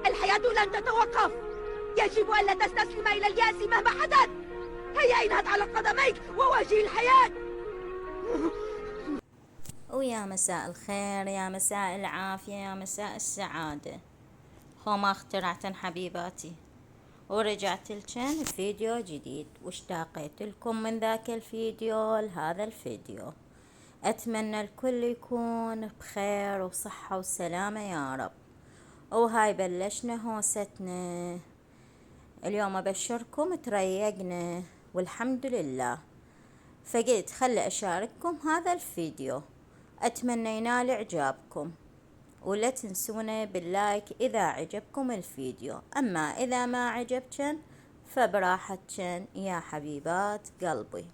الحياة لن تتوقف. يجب ألا تستسلم إلى اليأس مهما حدث. هيا انهض على قدميك وواجه الحياة. ويا مساء الخير، يا مساء العافية، يا مساء السعادة. ما اخترعتن حبيباتي، ورجعت لكم بفيديو جديد، واشتاقيت لكم من ذاك الفيديو لهذا الفيديو. أتمنى الكل يكون بخير وصحة وسلامة يا رب. وهاي بلشنا هوستنا اليوم. أبشركم تريقنا والحمد لله، فقلت خلي أشارككم هذا الفيديو، أتمنى ينال إعجابكم، ولا تنسونا باللايك إذا عجبكم الفيديو. أما إذا ما عجبكن فبراحتكن يا حبيبات قلبي.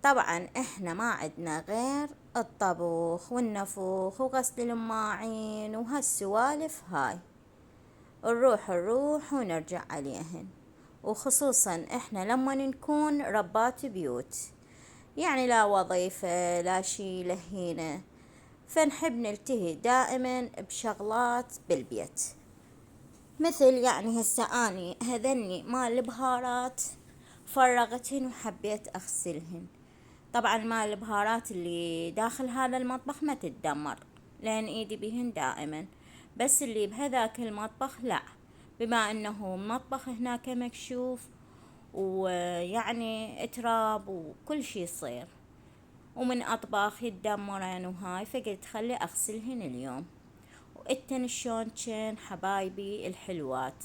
طبعا إحنا ما عدنا غير الطبخ والنفخ وغسل الماعين وهالسوالف هاي، نروح ونرجع عليهن. وخصوصا إحنا لما نكون ربات بيوت، يعني لا وظيفة لا شي لهينا، فنحب نلتهي دائما بشغلات بالبيت. مثل يعني هسه اني هذني مال البهارات فرغتهن وحبيت اغسلهن. طبعا مال البهارات اللي داخل هذا المطبخ ما تتدمر لان ايدي بهن دائما، بس اللي بهذاك المطبخ لا، بما انه مطبخ هناك مكشوف ويعني تراب وكل شي يصير، ومن أطباق يتدمرن وهاي، فقلت خلي أغسلهن اليوم. وإنتن شلون كان حبايبي الحلوات؟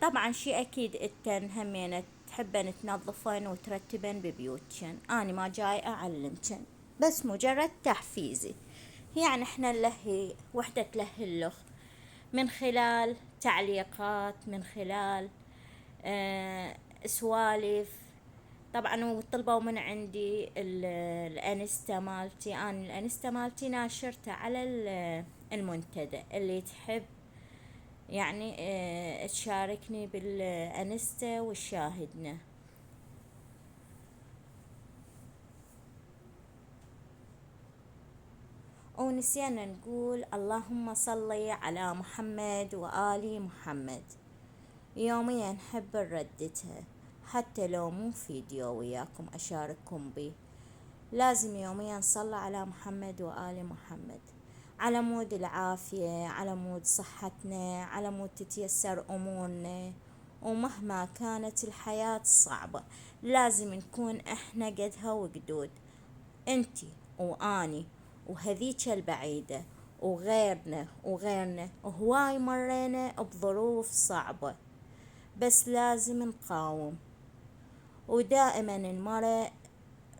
طبعا شي أكيد إنتن همين تحبن تنظفن وترتبن ببيوتشن. أنا ما جاي أعلمكن، بس مجرد تحفيزي. يعني إحنا نلهي وحدة تلهي اللخ من خلال تعليقات، من خلال سوالف. طبعا وطلبوا من عندي الانستا مالتي، انا الانستا مالتي ناشرته على المنتدى. اللي تحب يعني تشاركني بالانستا وتشاهدنا. ونسينا نقول اللهم صلي على محمد وآل محمد. يوميا نحب نرددها، حتى لو مو فيديو وياكم أشارككم به، لازم يوميا نصلي على محمد وآل محمد، على مود العافية، على مود صحتنا، على مود تتيسر أمورنا. ومهما كانت الحياة صعبة لازم نكون احنا قدها وقدود، انتي واني وهذيك البعيدة وغيرنا وهواي مرينا بظروف صعبة، بس لازم نقاوم. ودائما المرأة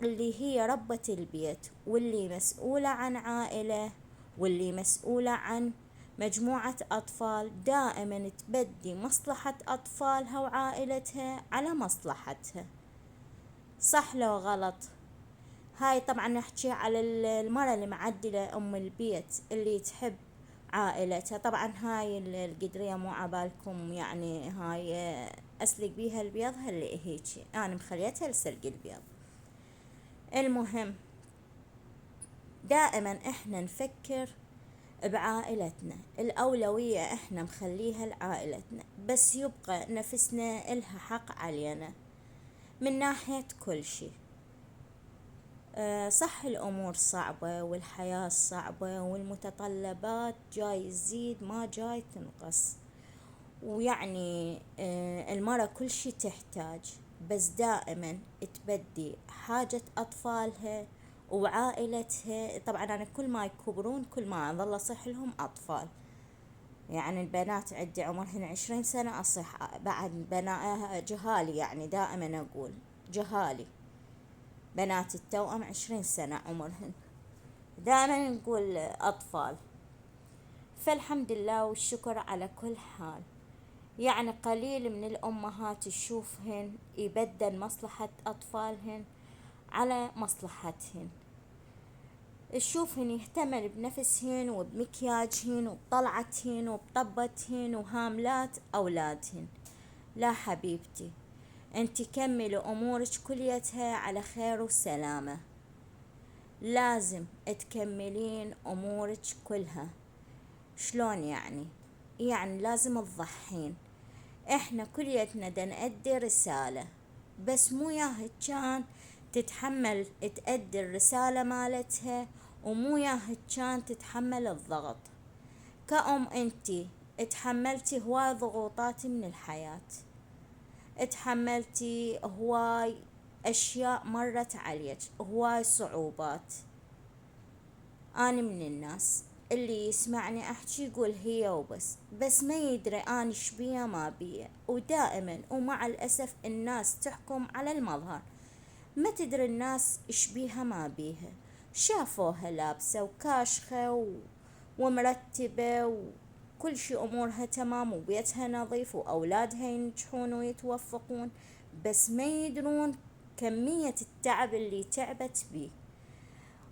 اللي هي ربة البيت واللي مسؤولة عن عائلة واللي مسؤولة عن مجموعة أطفال دائما تبدي مصلحة أطفالها وعائلتها على مصلحتها، صح لو غلط؟ هاي طبعا نحكي على المرأة المعدلة أم البيت اللي تحب عائلتها. طبعا هاي القدرية مو عبالكم يعني هاي أسلق بيها البيض، هاللي هيجي أنا مخليتها لسلق البيض. المهم دائما احنا نفكر بعائلتنا، الأولوية احنا مخليها لعائلتنا، بس يبقى نفسنا إلها حق علينا من ناحية كل شي. صح الأمور صعبة والحياة صعبة والمتطلبات جاي تزيد ما جاي تنقص، ويعني المرأة كل شي تحتاج، بس دائما تبدي حاجة أطفالها وعائلتها. طبعا أنا كل ما يكبرون كل ما أظل أصح لهم أطفال، يعني البنات عندي عمرهن 20 سنة أصح بعد بنات جهالي، يعني دائما أقول جهالي بنات التوأم 20 سنة عمرهن، دائما نقول أطفال. فالحمد لله والشكر على كل حال. يعني قليل من الأمهات تشوفهن يبدل مصلحة أطفالهن على مصلحتهن، تشوفهن يهتمن بنفسهن وبمكياجهن وبطلعتهن وبطبتهن وهاملات أولادهن. لا حبيبتي، انت كملي أمورك كليتها على خير وسلامة، لازم تكملين أمورك كلها. شلون يعني؟ يعني لازم تضحين. احنا كليتنا دا نأدي رسالة، بس مو ياهد كان تتحمل تأدي الرسالة مالتها، ومو ياهد كان تتحمل الضغط. كأم انتي اتحملتي هواي ضغوطات من الحياة، اتحملتي هواي اشياء مرت عليك، هواي صعوبات. أنا من الناس اللي يسمعني أحكي يقول هي وبس، بس ما يدري أنا شبيه ما بيه. ودائما ومع الأسف الناس تحكم على المظهر، ما تدري الناس شبيها ما بيها. شافوها لابسة وكاشخة ومرتبة وكل شي أمورها تمام وبيتها نظيف وأولادها ينجحون ويتوفقون، بس ما يدرون كمية التعب اللي تعبت بيه.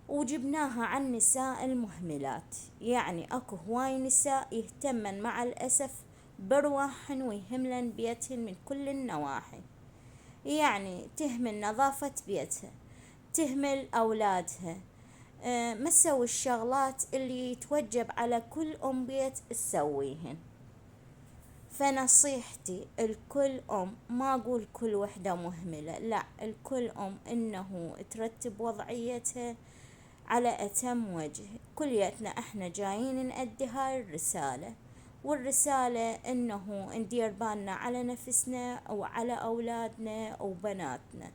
وجبناها عن نساء المهملات. يعني اكو هواي نساء يهتمن مع الأسف برواحن ويهملن بيتهن من كل النواحي. يعني تهمل نظافة بيتها، تهمل أولادها، ما تسوي الشغلات اللي يتوجب على كل أم بيت تسويهن. فنصيحتي الكل أم، ما أقول كل وحدة مهملة، لا، الكل أم إنه ترتب وضعيتها على أتم وجه. كلياتنا احنا جايين نأدي هاي الرسالة، والرسالة انه ندير بالنا على نفسنا وعلى اولادنا وبناتنا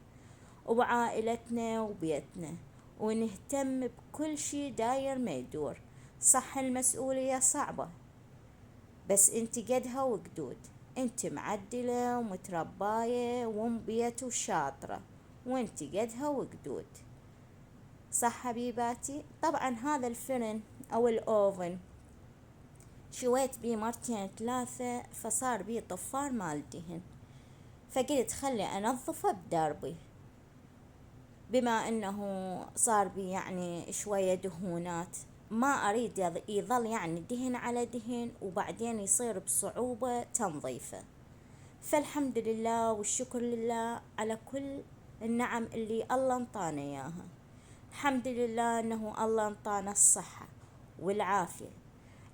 وعائلتنا وبيتنا، ونهتم بكل شي داير ما يدور. صح المسؤولية صعبة، بس انت قدها وقدود، انت معدلة ومترباية وام بيت وشاطرة، وانت قدها وقدود. صح حبيباتي؟ طبعا هذا الفرن او الاوفن شويت بيه مرتين ثلاثة فصار بيه طفار مال دهن، فقلت خلي انظفه بدربي، بما انه صار بيه يعني شوية دهونات، ما اريد يظل يعني دهن على دهن وبعدين يصير بصعوبة تنظيفه. فالحمد لله والشكر لله على كل النعم اللي الله انطانا اياها. الحمد لله انه الله انطانا الصحة والعافية.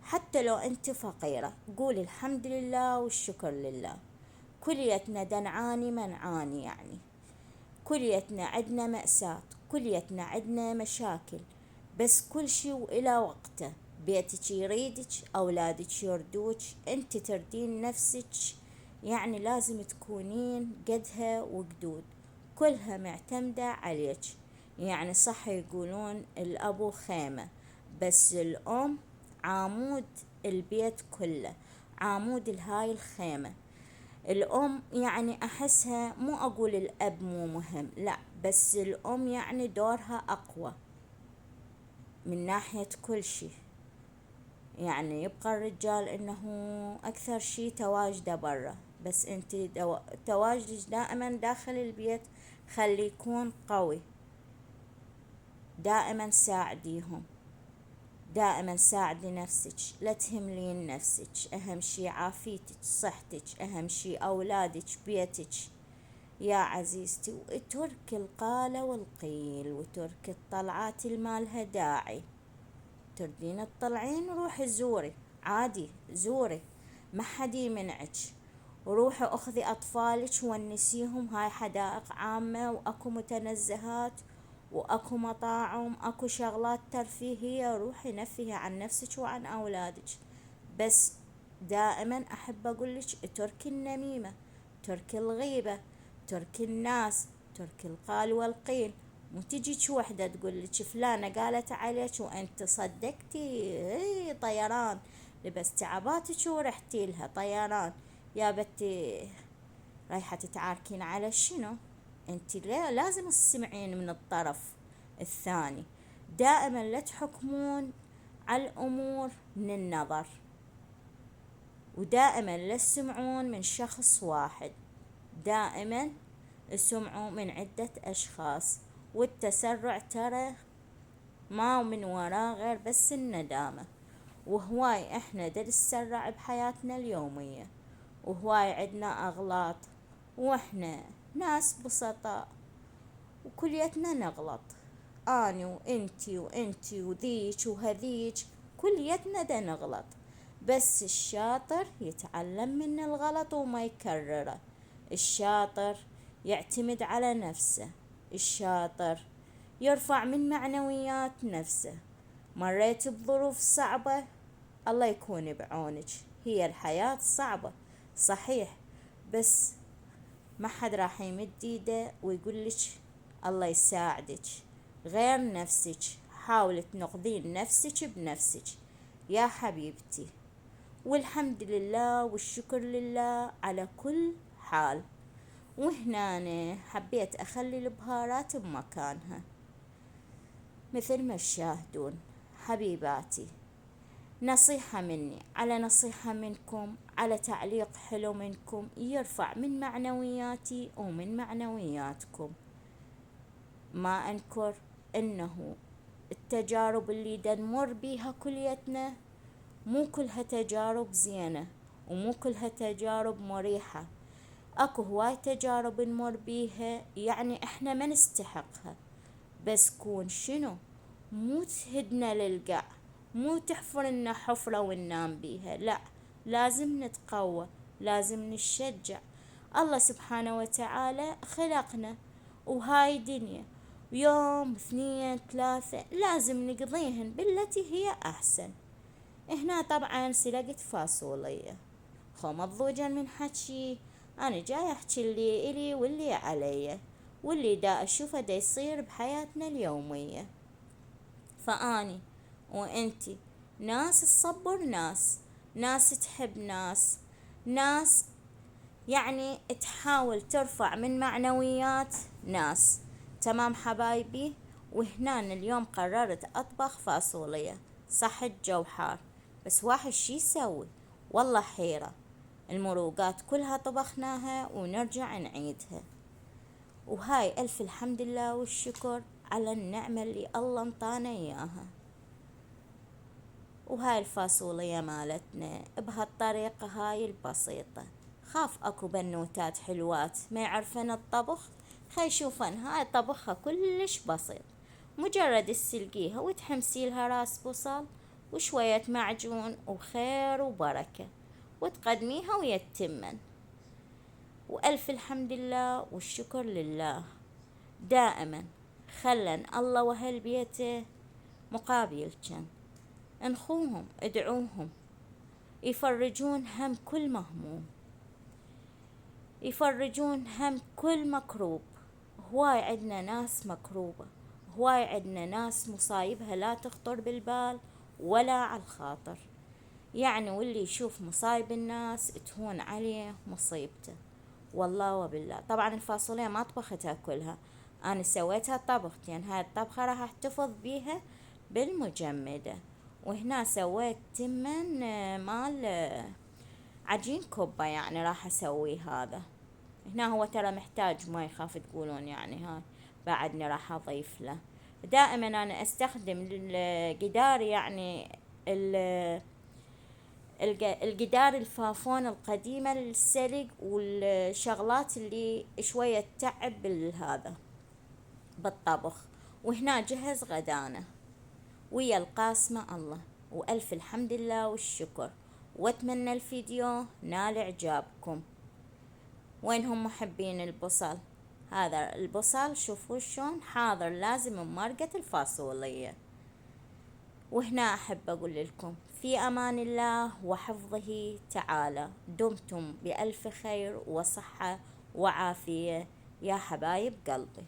حتى لو انت فقيرة قولي الحمد لله والشكر لله. كليتنا دنعاني منعاني، يعني كليتنا عدنا مأساة، كليتنا عدنا مشاكل، بس كل شي وإلى وقته. بيتك يريدك، أولادك يردوك، انت تردين نفسك، يعني لازم تكونين قدها وقدود، كلها معتمدة عليك. يعني صح يقولون الأبو خيمة، بس الأم عامود البيت كله، عامود الهاي الخيمة. الأم يعني أحسها، مو أقول الأب مو مهم، لا، بس الأم يعني دورها أقوى من ناحية كل شي. يعني يبقى الرجال إنه أكثر شي تواجده برا، بس أنت تواجدك دائما داخل البيت خلي يكون قوي. دائما ساعديهم، دائما ساعدي نفسك، لا تهملين نفسك. أهم شي عافيتك، صحتك، أهم شي أولادك، بيتك يا عزيزتي. وترك القال والقيل، وترك الطلعات المالها داعي. تردين تطلعين روحي زوري، عادي زوري، ما حد يمنعك. وروحي اخذي اطفالك ونسيهم، هاي حدائق عامة واكو متنزهات واكو مطاعم، اكو شغلات ترفيهية، روحي نفهي عن نفسك وعن اولادك. بس دائما احب اقولك تركي النميمة، تركي الغيبة، تركي الناس، تركي القال والقيل. مو تجيك وحدة تقولك فلانة قالت عليك وانت صدقتي، طيران. لبستي عباتك ورحتي لها طيران. يا بنتي رايحة تتعاركين على شنو؟ انت لازم تسمعين من الطرف الثاني. دائما لا تحكمون على الامور من النظر، ودائما لا تسمعون من شخص واحد، دائما اسمعوا من عدة اشخاص. والتسرع ترى ما من وراه غير بس الندامة. وهواي احنا نتسرع بحياتنا اليومية، وهواي عدنا اغلاط، واحنا ناس بسطاء وكليتنا نغلط. اني وانتي وانتي وذيك وهذيك كليتنا دا نغلط. بس الشاطر يتعلم من الغلط وما يكرره. الشاطر يعتمد على نفسه. الشاطر يرفع من معنويات نفسه. مريت بظروف صعبة، الله يكون بعونك. هي الحياة صعبة صحيح، بس ما حد راح يمد ايده ويقول لك الله يساعدك غير نفسك. حاولي تنقذين نفسك بنفسك يا حبيبتي. والحمد لله والشكر لله على كل حال. وهنا أنا حبيت أخلي البهارات بمكانها مثل ما تشاهدون. حبيباتي، نصيحة مني على نصيحة منكم على تعليق حلو منكم يرفع من معنوياتي ومن معنوياتكم. ما أنكر أنه التجارب اللي نمر بيها كليتنا مو كلها تجارب زينة ومو كلها تجارب مريحة. اكو هواي تجارب نمر بيها يعني احنا ما نستحقها، بس كون شنو مو تهدنا للقاع، مو تحفر لنا حفرة وننام بيها، لا، لازم نتقوى، لازم نشجع. الله سبحانه وتعالى خلقنا وهاي دنيا، يوم 2 3 لازم نقضيهن بالتي هي أحسن. هنا طبعا سلقت فاصولية خو مضوجا من حكي، أنا جاي أحكي اللي إلي واللي علي واللي دا أشوفه دا يصير بحياتنا اليومية. فأني وأنتي ناس تصبر، ناس تحب، ناس يعني تحاول ترفع من معنويات ناس. تمام حبايبي؟ وهنا اليوم قررت أطبخ فاصولية. صح الجو حار، بس واحد شي يسوي، والله حيرة. المروقات كلها طبخناها ونرجع نعيدها. وهاي ألف الحمد لله والشكر على النعمة اللي الله انطانا إياها. وهاي الفاصولية مالتنا بهالطريقة هاي البسيطة. خاف اكو بنوتات حلوات ما يعرفن الطبخ، خي يشوفن هاي طبخها كلش بسيط. مجرد تسلقيها وتحمسيلها راس بصل وشوية معجون وخير وبركة، وتقدميها ويتمن. وألف الحمد لله والشكر لله. دائما خلن الله وأهل بيته مقابلكن، انخوهم، ادعوهم، يفرجون هم كل مهموم، يفرجون هم كل مكروب. هواي عدنا ناس مكروبة، هواي عدنا ناس مصايبها لا تخطر بالبال ولا على الخاطر. يعني واللي يشوف مصايب الناس تهون عليه مصيبته. والله وبالله. طبعا الفاصوليا ما طبختها كلها، انا سويتها طبختين. يعني هاي الطبخة راح احتفظ بيها بالمجمدة. وهنا سويت تمن مال عجين كوبا، يعني راح اسوي هذا. هنا هو ترى محتاج ما يخاف تقولون، يعني هاي بعدني راح اضيف له. دائما انا استخدم القدار، يعني القدار الفافون القديمة للسلق والشغلات اللي شوية تعب هذا بالطبخ. وهنا جهز غدانا ويا القاسمة الله. وألف الحمد لله والشكر. واتمنى الفيديو نال اعجابكم. وينهم محبين البصل؟ هذا البصل شوفوا شلون حاضر، لازم بمرقة الفاصولية. وهنا أحب أقول لكم في أمان الله وحفظه تعالى. دمتم بألف خير وصحة وعافية يا حبايب قلبي.